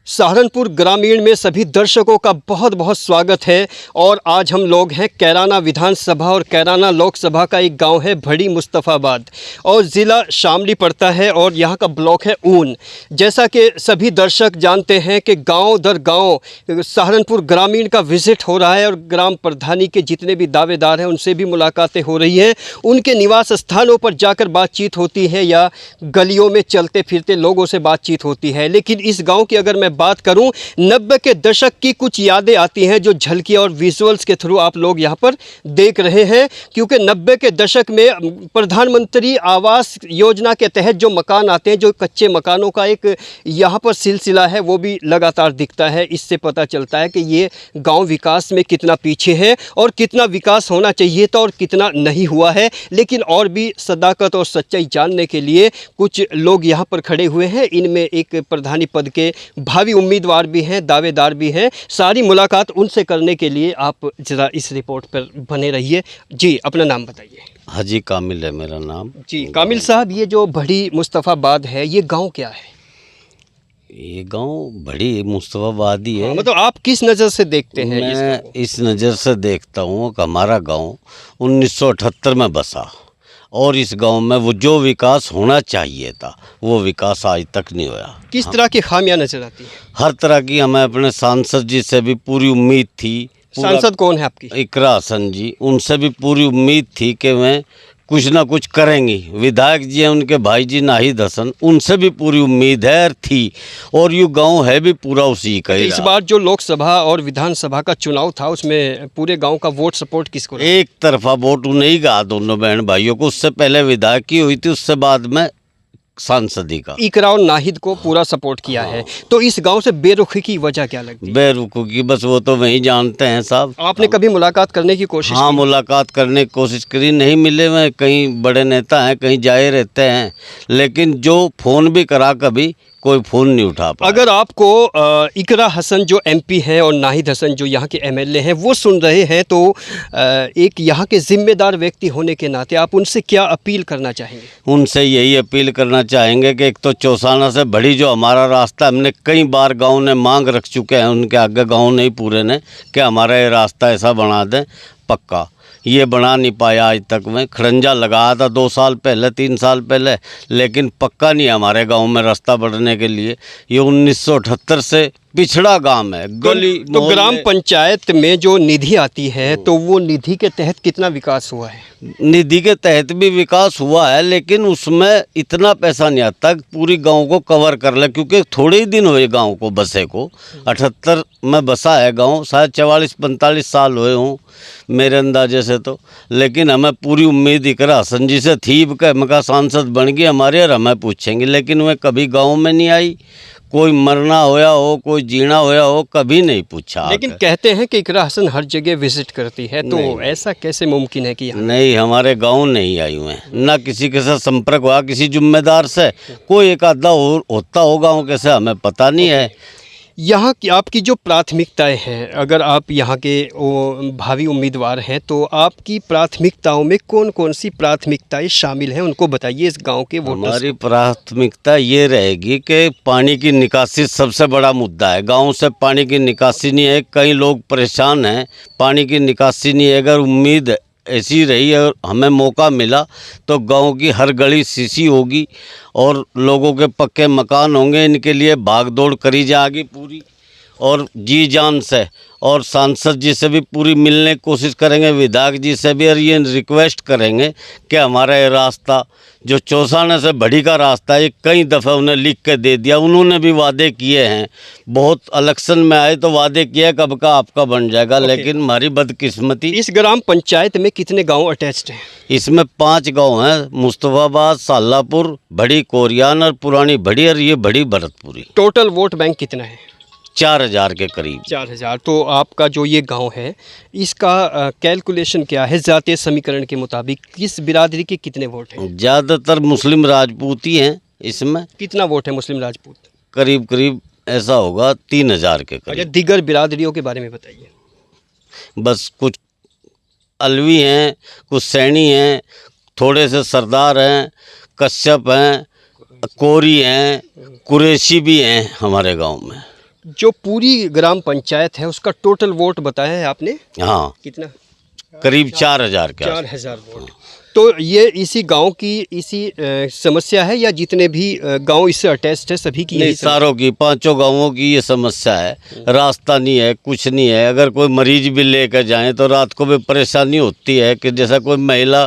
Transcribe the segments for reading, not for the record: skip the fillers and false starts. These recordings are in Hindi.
सहारनपुर ग्रामीण में सभी दर्शकों का बहुत बहुत स्वागत है। और आज हम लोग हैं कैराना विधानसभा और कैराना लोकसभा का एक गांव है भड़ी मुस्तफ़ाबाद और ज़िला शामली पड़ता है और यहाँ का ब्लॉक है ऊन। जैसा कि सभी दर्शक जानते हैं कि गांव दर गांव सहारनपुर ग्रामीण का विज़िट हो रहा है और ग्राम प्रधानी के जितने भी दावेदार हैं उनसे भी मुलाकातें हो रही हैं। उनके निवास स्थानों पर जाकर बातचीत होती है या गलियों में चलते फिरते लोगों से बातचीत होती है। लेकिन इस गाँव की अगर मैं बात करूं, 90 के दशक की कुछ यादें आती हैं जो झलकी और विजुअल्स के थ्रू आप लोग यहां पर देख रहे हैं, क्योंकि 90 के दशक में प्रधानमंत्री आवास योजना के तहत जो मकान आते हैं, जो कच्चे मकानों का एक यहां पर सिलसिला है वो भी लगातार दिखता है। इससे पता चलता है कि ये गांव विकास में कितना पीछे है और कितना विकास होना चाहिए था और कितना नहीं हुआ है। लेकिन और भी सदाकत और सच्चाई जानने के लिए कुछ लोग यहाँ पर खड़े हुए हैं। इनमें एक प्रधानी पद के भावी उम्मीदवार भी हैं, दावेदार भी हैं। सारी मुलाकात उनसे करने के लिए आप ज़रा इस रिपोर्ट पर बने रहिए। जी, अपना नाम बताइए। हाजी कामिल है मेरा नाम। जी कामिल साहब, ये जो भड़ी मुस्तफ़ाबाद है ये गांव क्या है? ये गांव भड़ी मुस्तफ़ाबाद ही है। मतलब आप किस नज़र से देखते हैं? मैं इस नज़र से देखता हूँ कि हमारा गांव 1978 में बसा और इस गांव में वो जो विकास होना चाहिए था वो विकास आज तक नहीं हुआ। किस तरह की खामियां नजर आती हैं? हर तरह की हमें अपने सांसद जी से भी पूरी उम्मीद थी। सांसद कौन है आपकी? इकरा हसन जी, उनसे भी पूरी उम्मीद थी कि वह कुछ ना कुछ करेंगी। विधायक जी हैं उनके भाई जी नाहिद हसन, उनसे भी पूरी उम्मीद है थी और ये गांव है भी पूरा उसी का ही। इस बार जो लोकसभा और विधानसभा का चुनाव था उसमें पूरे गांव का वोट सपोर्ट किसको रहा? एक तरफा वोट उन्हें का दोनों बहन भाइयों को। उससे पहले विधायक की हुई थी, उससे बाद में सांसदी का। इकरा और नाहिद को पूरा सपोर्ट किया है। तो इस गांव से बेरुखी की वजह क्या लगती है? बेरुखी की बस वो तो वही जानते हैं साहब। आपने कभी मुलाकात करने की कोशिश हाँ की? मुलाकात करने की कोशिश करी, नहीं मिले। मैं कहीं बड़े नेता हैं, कहीं जाए रहते हैं, लेकिन जो फ़ोन भी करा कभी कोई फ़ोन नहीं उठा पाया। अगर आपको इकरा हसन जो एमपी हैं और नाहिद हसन जो यहाँ के एमएलए हैं वो सुन रहे हैं, तो एक यहाँ के जिम्मेदार व्यक्ति होने के नाते आप उनसे क्या अपील करना चाहेंगे? उनसे यही अपील करना चाहेंगे कि एक तो चौसाना से भड़ी जो हमारा रास्ता, हमने कई बार गांव ने मांग रख चुके हैं उनके आगे, गांव नहीं पूरे ने, कि हमारा ये रास्ता ऐसा बना दें पक्का। ये बना नहीं पाया आज तक। में खड़ंजा लगाया था 2 साल पहले 3 साल पहले, लेकिन पक्का नहीं हमारे गांव में रास्ता बढ़ने के लिए। ये 1978 से पिछड़ा गांव है। गली तो ग्राम पंचायत में जो निधि आती है तो वो निधि के तहत कितना विकास हुआ है? निधि के तहत भी विकास हुआ है, लेकिन उसमें इतना पैसा नहीं आता पूरी गांव को कवर कर ले, क्योंकि थोड़े ही दिन हुए गांव को बसे को। 78 में बसा है गांव, शायद 44-45 साल हुए हों मेरे अंदाजे से तो। लेकिन हमें पूरी उम्मीद इकरा हसन जी से थी कि मका सांसद बन गई हमारे और हमें पूछेंगे, लेकिन वह कभी गाँव में नहीं आई। कोई मरना होया हो, कोई जीना होया हो, कभी नहीं पूछा। लेकिन कहते हैं कि इकरा हसन हर जगह विजिट करती है, तो ऐसा कैसे मुमकिन है कि नहीं, हमारे गांव नहीं आई हुए, ना किसी के साथ संपर्क हुआ किसी जिम्मेदार से। कोई एक आधा होता होगा गाँव कैसे हमें पता नहीं है। यहाँ की आपकी जो प्राथमिकताएं हैं, अगर आप यहाँ के भावी उम्मीदवार हैं तो आपकी प्राथमिकताओं में कौन कौन सी प्राथमिकताएं शामिल हैं उनको बताइए इस गांव के वोटर्स। हमारी प्राथमिकता ये रहेगी कि पानी की निकासी सबसे बड़ा मुद्दा है। गांव से पानी की निकासी नहीं है, कई लोग परेशान हैं, पानी की निकासी नहीं है। अगर उम्मीद ऐसी रही और हमें मौका मिला तो गांव की हर गली सीसी होगी और लोगों के पक्के मकान होंगे। इनके लिए भाग दौड़ करी जाएगी पूरी और जी जान से, और सांसद जी से भी पूरी मिलने की कोशिश करेंगे, विधायक जी से भी। और ये रिक्वेस्ट करेंगे कि हमारा ये रास्ता जो चौसाना से भड़ी का रास्ता है, ये कई दफ़े उन्हें लिख के दे दिया। उन्होंने भी वादे किए हैं, बहुत इलेक्शन में आए तो वादे किए कब का आपका बन जाएगा। लेकिन हमारी बदकिस्मती। इस ग्राम पंचायत में कितने गांव अटैच्ड हैं? इसमें 5 गांव हैं, मुस्तफ़ाबाद, सालापुर, भड़ी कोरियान और पुरानी भड़ी, और ये भड़ी भरतपुरी। टोटल वोट बैंक कितना है? 4000 के करीब। 4000। तो आपका जो ये गांव है इसका कैलकुलेशन क्या है जातीय समीकरण के मुताबिक? किस बिरादरी के कितने वोट हैं? ज़्यादातर मुस्लिम राजपूत ही हैं इसमें। कितना वोट है मुस्लिम राजपूत? करीब करीब ऐसा होगा 3000 के अच्छा, करीब। दीगर बिरादरियों के बारे में बताइए। बस कुछ अलवी हैं, कुछ सैनी हैं, थोड़े से सरदार हैं, कश्यप हैं, कोरी हैं, कुरैशी भी हैं हमारे गांव में। जो पूरी ग्राम पंचायत है उसका टोटल वोट बताया है आपने, हाँ कितना? करीब 4000 के 4000 वोट। तो ये इसी गांव की इसी समस्या है या जितने भी गांव इससे अटैच्ड है सभी की नहीं, यही समस्या? सारों की, 5 गांवों की ये समस्या है। रास्ता नहीं है, कुछ नहीं है। अगर कोई मरीज भी लेकर जाएं तो रात को भी परेशानी होती है कि जैसा कोई महिला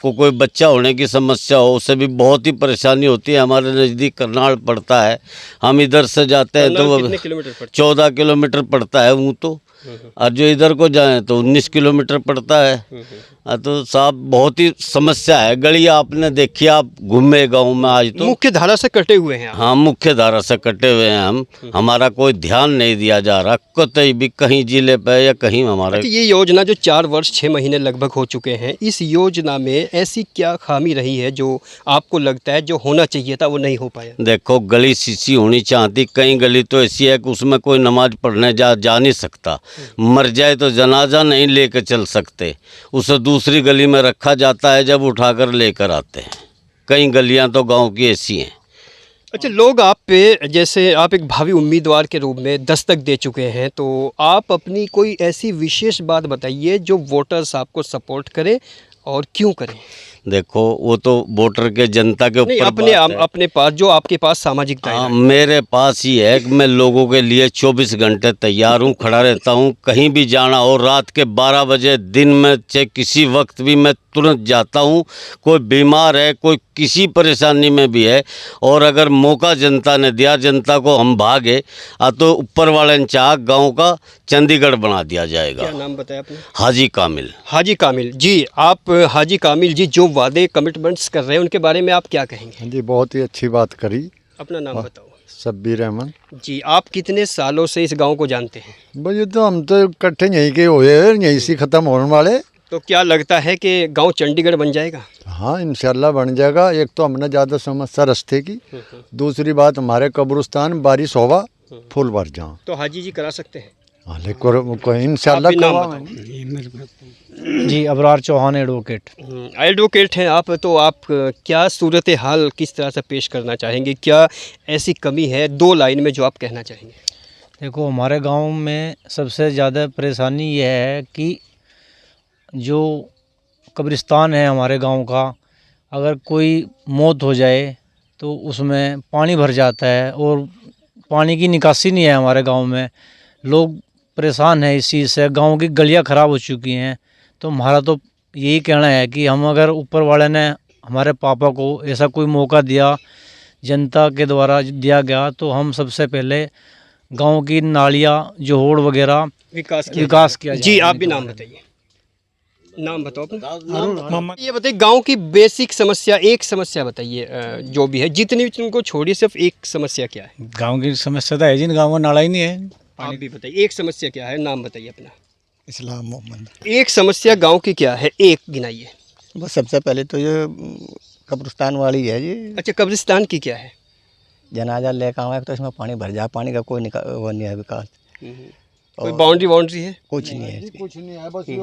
को कोई बच्चा होने की समस्या हो, उससे भी बहुत ही परेशानी होती है। हमारे नज़दीक करनाल पड़ता है, हम इधर से जाते हैं तो कितने किलोमीटर पड़ता 14 किलोमीटर पड़ता है वो तो, और जो इधर को जाएं तो 19 किलोमीटर पड़ता है। तो साहब बहुत ही समस्या है। गली आपने देखी, आप घूमे गांव में आज है? तो। मुख्य धारा से कटे हुए हैं आप। हाँ, मुख्य धारा से कटे हुए हैं हम। हमारा कोई ध्यान नहीं दिया जा रहा कतई भी, कहीं जिले पे या कहीं हमारे। अच्छा, ये योजना जो 4 वर्ष 6 महीने लगभग हो चुके हैं, इस योजना में ऐसी क्या खामी रही है जो आपको लगता है जो होना चाहिए था वो नहीं हो पाया? देखो, गली सीसी होनी चाहती। कई गली तो ऐसी है कि उसमें कोई नमाज पढ़ने जा नहीं सकता। मर जाए तो जनाजा नहीं लेकर चल सकते, उसे दूसरी गली में रखा जाता है, जब उठाकर लेकर आते हैं। कई गलियां तो गांव की ऐसी हैं। अच्छा, लोग आप पे, जैसे आप एक भावी उम्मीदवार के रूप में दस्तक दे चुके हैं, तो आप अपनी कोई ऐसी विशेष बात बताइए जो वोटर्स आपको सपोर्ट करें और क्यों करें? देखो, वो तो वोटर के, जनता के नहीं, ऊपर बात है। अपने पास जो आपके पास सामाजिक दायरा हाँ, है। मेरे पास ही है कि मैं लोगों के लिए 24 घंटे तैयार हूँ, खड़ा रहता हूँ। कहीं भी जाना हो, रात के 12 बजे, दिन में, चाहे किसी वक्त भी, मैं तुरंत जाता हूँ। कोई बीमार है, कोई किसी परेशानी में भी है, और अगर मौका जनता ने दिया, जनता को हम भागे तो ऊपर वाले ने चाह गाँव का चंडीगढ़ बना दिया जाएगा। क्या नाम बताया आपने? हाजी कामिल। हाजी कामिल जी, आप हाजी कामिल जी जो वादे कमिटमेंट्स कर रहे हैं उनके बारे में आप क्या कहेंगे? जी, बहुत ही अच्छी बात करी। अपना नाम बताओ। शब्बीर अहमद जी, आप कितने सालों से इस गांव को जानते हैं? भाई, ये तो हम तो इकट्ठे यहीं के हुए हैं, यहीं से ख़त्म होने वाले। तो क्या लगता है कि गांव चंडीगढ़ बन जाएगा? हाँ, इंशाल्लाह बन जाएगा। एक तो हमने ज़्यादा समस्या रास्ते की, दूसरी बात हमारे कब्रिस्तान बारिश होगा फुल भर जाओ। तो हाजी जी करा सकते हैं। हाँ, लेकिन इंशाल्लाह आप भी नाम करवाएंगे। जी, अबरार चौहान एडवोकेट। एडवोकेट हैं आप, तो आप क्या सूरत हाल किस तरह से पेश करना चाहेंगे? क्या ऐसी कमी है 2 लाइन में जो आप कहना चाहेंगे? देखो, हमारे गांव में सबसे ज़्यादा परेशानी यह है कि जो कब्रिस्तान है हमारे गांव का, अगर कोई मौत हो जाए तो उसमें पानी भर जाता है और पानी की निकासी नहीं है हमारे गांव में। लोग परेशान हैं इस चीज़ से। गांव की गलियां ख़राब हो चुकी हैं। तो हमारा तो यही कहना है कि हम, अगर ऊपर वाले ने हमारे पापा को ऐसा कोई मौका दिया, जनता के द्वारा दिया गया, तो हम सबसे पहले गांव की नालियां, जोड़ वगैरह विकास किया जी, आप भी नाम बताइए। नाम बताओ अपना। ये बताइए, गांव की बेसिक समस्या, एक समस्या बताइए, जो भी है, जितनी भी तुमको छोड़िए, सिर्फ एक समस्या क्या है? गांव की समस्या तो है जिन गाँव में नाला ही नहीं है। आप भी बताइए, एक समस्या क्या है, नाम बताइए अपना। इस्लाम मोहम्मद। एक समस्या गांव की क्या है, एक गिनाइए। बस सबसे पहले तो ये कब्रिस्तान वाली है जी। अच्छा, कब्रिस्तान की क्या है? जनाजा लेकर आए तो इसमें पानी भर जाए, पानी का कोई वो नहीं है विकास। कोई बाउंड्री है? कुछ नहीं है, कुछ नहीं है, बस ये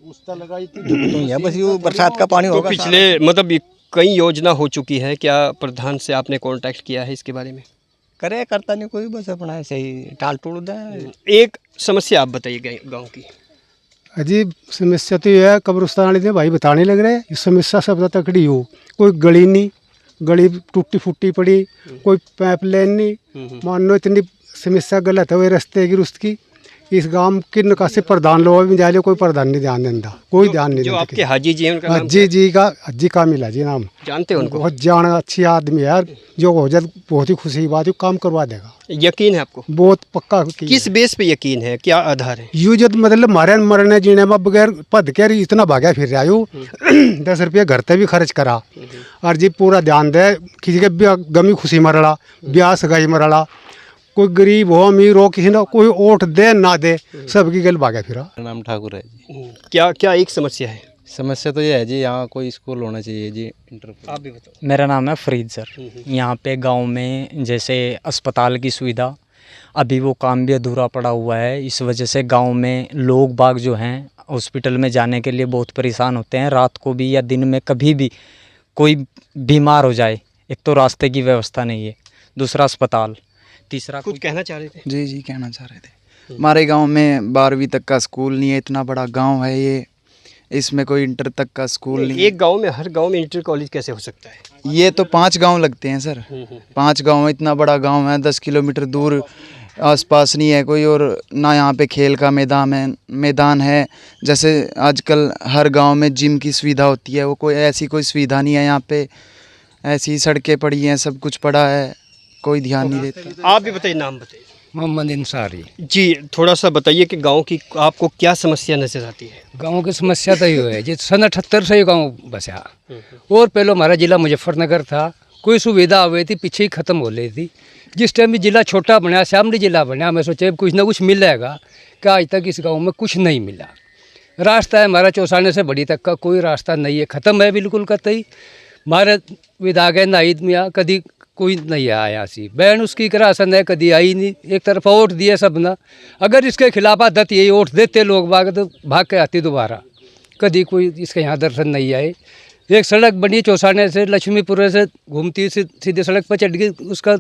उस्ता लगाई थी। तो नहीं है, बस ये बरसात का पानी तो होगा। पिछले मतलब कई योजना हो चुकी है, क्या प्रधान से आपने कांटेक्ट किया है इसके बारे में? करे करता नहीं कोई, बस अपना ऐसे ही टाल टूट दें। एक समस्या आप बताइए गांव की। अजीब समस्या तो ये है, कब्रिस्तान वाले ने भाई बताने लग रहे हैं, इस समस्या सब तकड़ी हो। कोई गली नहीं, गली टूटी फूटी पड़ी, कोई पाइप लाइन नहीं। मान लो इतनी समस्या गलत है वो रास्ते की रुस्त की। इस गांव की निकासी प्रधान लोग भी जाए, कोई प्रधान नहीं ध्यान देता, कोई ध्यान नहीं जो देता। आपके हाजी जी हैं उनका नाम हाजी का मिला जी नाम, जानते हैं उनको? बहुत जान अच्छी आदमी है यार, जो हो जाए बहुत ही खुशी की बात है, काम करवा देगा। यकीन है आपको? बहुत पक्का। किस बेस पे यकीन है, क्या आधार है? यू जब मतलब मारे मरने जीने में बगैर पद के इतना भाग्या फिर रहा यू 10 रुपये घर पे भी खर्च करा, और जी पूरा ध्यान दे किसी के गमी खुशी मरड़ा, ब्याह सगाई मरड़ा, कोई गरीब हो अमीर हो, किसी ना कोई वोट दे ना दे, सबकी गल भाग्या फिरा। मेरा नाम ठाकुर है जी। क्या क्या एक समस्या है? समस्या तो ये है जी, यहाँ कोई स्कूल होना चाहिए जी, इंटर। आप भी बताओ। मेरा नाम है फरीद सर। यहाँ पे गांव में जैसे अस्पताल की सुविधा, अभी वो काम भी अधूरा पड़ा हुआ है। इस वजह से गांव में लोग बाग जो हैं हॉस्पिटल में जाने के लिए बहुत परेशान होते हैं। रात को भी या दिन में कभी भी कोई बीमार हो जाए, एक तो रास्ते की व्यवस्था नहीं है, दूसरा अस्पताल, तीसरा कुछ कहना चाह रहे थे? जी जी कहना चाह रहे थे। हमारे गांव में 12वीं तक का स्कूल नहीं है, इतना बड़ा गांव है ये, इसमें कोई इंटर तक का स्कूल नहीं है। एक गांव में, हर गांव में इंटर कॉलेज कैसे हो सकता है? ये तो 5 गांव लगते हैं सर, 5 गांव, इतना बड़ा गांव है, 10 किलोमीटर दूर आसपास नहीं है कोई, और ना यहाँ पे खेल का मैदान है। जैसे आजकल हर गांव में जिम की सुविधा होती है, वो कोई ऐसी कोई सुविधा नहीं है यहाँ पे। ऐसी सड़कें पड़ी हैं, सब कुछ पड़ा है, कोई ध्यान नहीं देता। आप भी बताइए, नाम बताइए। मोहम्मद इंसारी। जी, थोड़ा सा बताइए कि गांव की आपको क्या समस्या नजर आती है? गांव की समस्या तो ये है जी, सन 78 से ये गांव बसा, और पहले हमारा ज़िला मुजफ्फरनगर था, कोई सुविधा हुई थी पीछे ही ख़त्म हो रही थी। जिस टाइम भी ज़िला छोटा बना, शामली ज़िला बना, मैं सोचा कुछ ना कुछ मिलेगा, क्या आज तक इस गाँव में कुछ नहीं मिला। रास्ता है हमारा चौसाने से बड़ी तक का कोई रास्ता नहीं है, ख़त्म है बिल्कुल कतई। हमारे विधायक है नाहिद मियाँ, कभी कोई नहीं आया सी बहन उसकी राशन है, कभी आई नहीं। एक तरफ वोट दिए सब ना, अगर इसके खिलाफ आदत यही वोट देते लोग बाग तो भाग के आती दोबारा, कभी कोई इसके यहाँ दर्शन नहीं आए। एक सड़क बनी चौसाने से लक्ष्मीपुर से घूमती सीधे सड़क पर चढ़ गई, उसका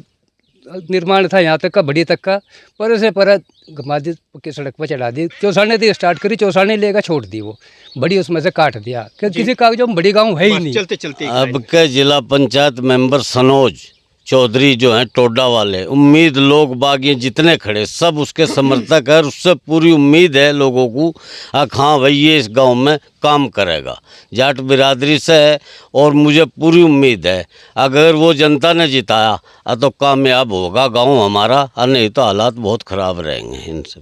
निर्माण था यहाँ तक का, बड़ी तक का, पर से पर घुमा दी, पक्की सड़क पर चढ़ा दी। चौसाने से स्टार्ट करी, चौसाने लेकर छोड़ दी, वो बड़ी उसमें से काट दिया, क्योंकि किसी कागजों में बड़ी गाँव है ही नहीं। चलते चलते अब के जिला पंचायत मेंबर सनोज चौधरी जो हैं टोडा वाले, उम्मीद लोग बाग ये जितने खड़े सब उसके समर्थक है, उससे पूरी उम्मीद है लोगों को, हाँ भाई ये इस गांव में काम करेगा। जाट बिरादरी से है और मुझे पूरी उम्मीद है अगर वो जनता ने जिताया तो कामयाब होगा गांव हमारा, और नहीं तो हालात बहुत ख़राब रहेंगे इनसे।